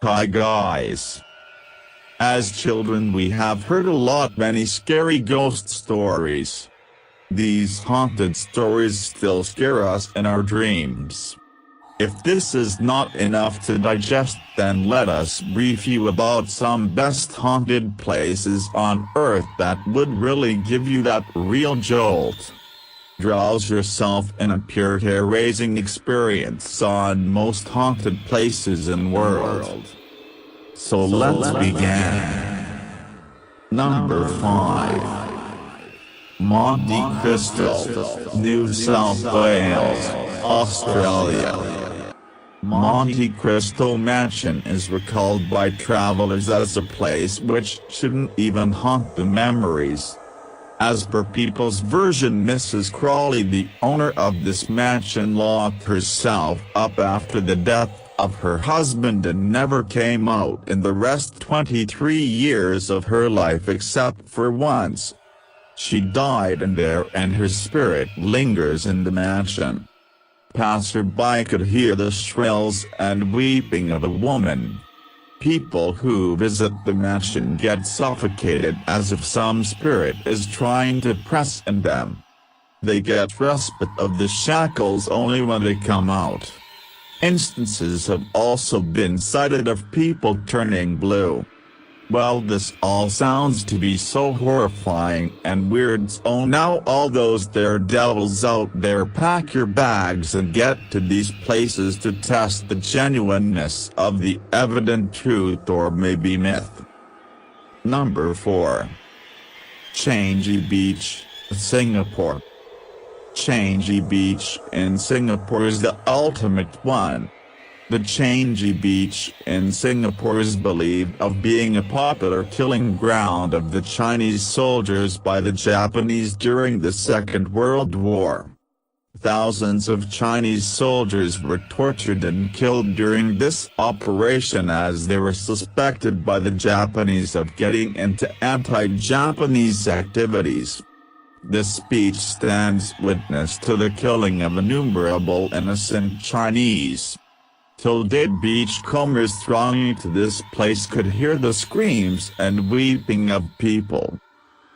Hi guys. As children we have heard many scary ghost stories. These haunted stories still scare us in our dreams. If this is not enough to digest, then let us brief you about some best haunted places on Earth that would really give you that real jolt. Drowse yourself in a pure hair-raising experience on most haunted places in the world. So let's begin. Number 5. Monte Vista, New South Wales, Australia. Monte Cristo Mansion is recalled by travelers as a place which shouldn't even haunt the memories. As per people's version, Mrs. Crawley, the owner of this mansion, locked herself up after the death of her husband and never came out in the rest 23 years of her life except for once. She died in there and her spirit lingers in the mansion. Passerby could hear the shrills and weeping of a woman. People who visit the mansion get suffocated as if some spirit is trying to press in them. They get respite of the shackles only when they come out. Instances have also been cited of people turning blue. Well, this all sounds to be so horrifying and weird, so now all those daredevils out there, pack your bags and get to these places to test the genuineness of the evident truth or maybe myth. Number 4. Changey Beach, Singapore. Changey Beach in Singapore is the ultimate one. The Changey Beach in Singapore is believed of being a popular killing ground of the Chinese soldiers by the Japanese during the Second World War. Thousands of Chinese soldiers were tortured and killed during this operation as they were suspected by the Japanese of getting into anti-Japanese activities. This beach stands witness to the killing of innumerable innocent Chinese. Till date, beachcombers thronging to this place could hear the screams and weeping of people.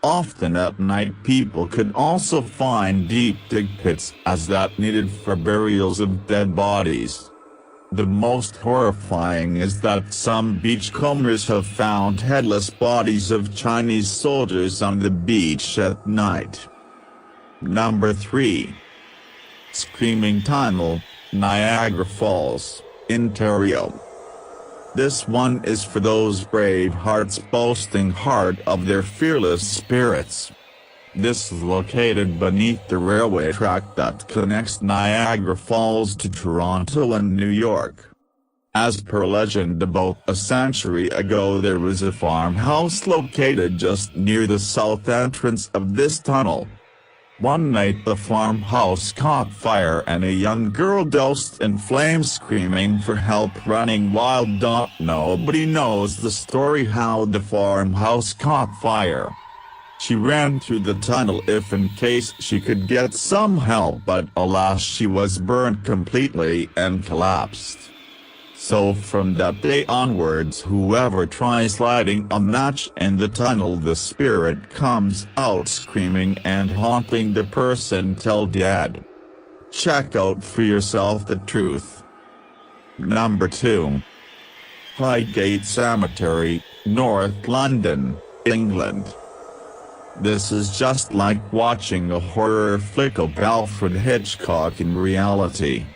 Often at night people could also find deep dig pits as that needed for burials of dead bodies. The most horrifying is that some beachcombers have found headless bodies of Chinese soldiers on the beach at night. Number 3. Screaming Tunnel, Niagara Falls, Ontario. This one is for those brave hearts boasting hard of their fearless spirits. This is located beneath the railway track that connects Niagara Falls to Toronto and New York. As per legend, about a century ago there was a farmhouse located just near the south entrance of this tunnel. One night the farmhouse caught fire and a young girl doused in flames, screaming for help, running wild. Nobody knows the story how the farmhouse caught fire. She ran through the tunnel if in case she could get some help, but alas, she was burnt completely and collapsed. So from that day onwards, whoever tries lighting a match in the tunnel, the spirit comes out screaming and haunting the person till dead. Check out for yourself the truth. Number 2. Highgate Cemetery, North London, England. This is just like watching a horror flick of Alfred Hitchcock in reality.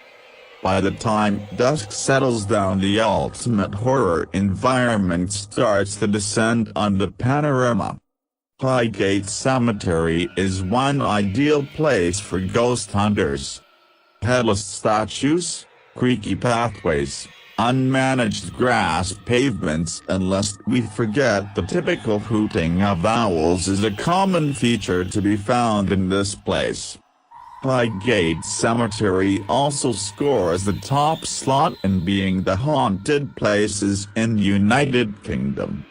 By the time dusk settles down, the ultimate horror environment starts to descend on the panorama. Highgate Cemetery is one ideal place for ghost hunters. Headless statues, creaky pathways, unmanaged grass pavements, and lest we forget the typical hooting of owls is a common feature to be found in this place. Highgate Cemetery also scores the top slot in being the haunted places in United Kingdom.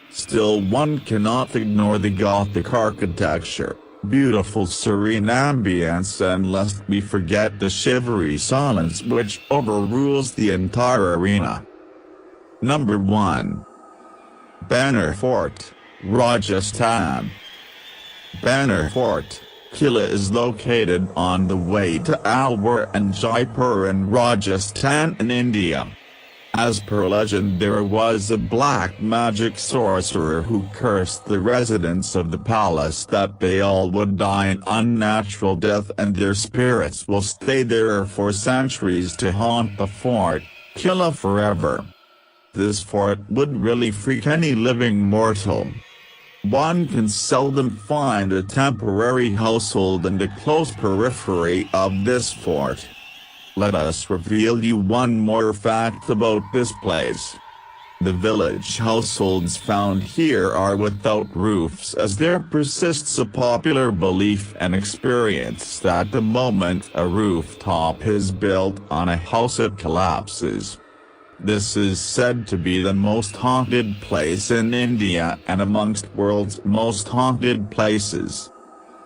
Still, one cannot ignore the Gothic architecture, beautiful serene ambience, and lest we forget the shivery silence which overrules the entire arena. Number 1. Banner Fort, Rajasthan. Banner Fort, Killa is located on the way to Alwar and Jaipur in Rajasthan in India. As per legend, there was a black magic sorcerer who cursed the residents of the palace that they all would die an unnatural death and their spirits will stay there for centuries to haunt the fort, Killa forever. This fort would really freak any living mortal. One can seldom find a temporary household in the close periphery of this fort. Let us reveal you one more fact about this place. The village households found here are without roofs, as there persists a popular belief and experience that the moment a rooftop is built on a house it collapses. This is said to be the most haunted place in India and amongst world's most haunted places.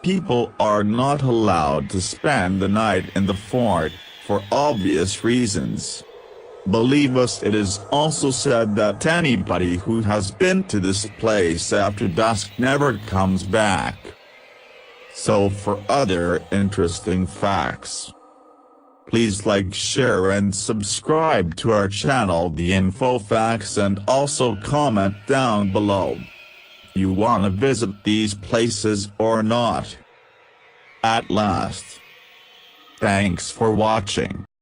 People are not allowed to spend the night in the fort, for obvious reasons. Believe us, it is also said that anybody who has been to this place after dusk never comes back. So for other interesting facts, please like, share and subscribe to our channel The Info Facts, and also comment down below. You wanna visit these places or not? At last. Thanks for watching.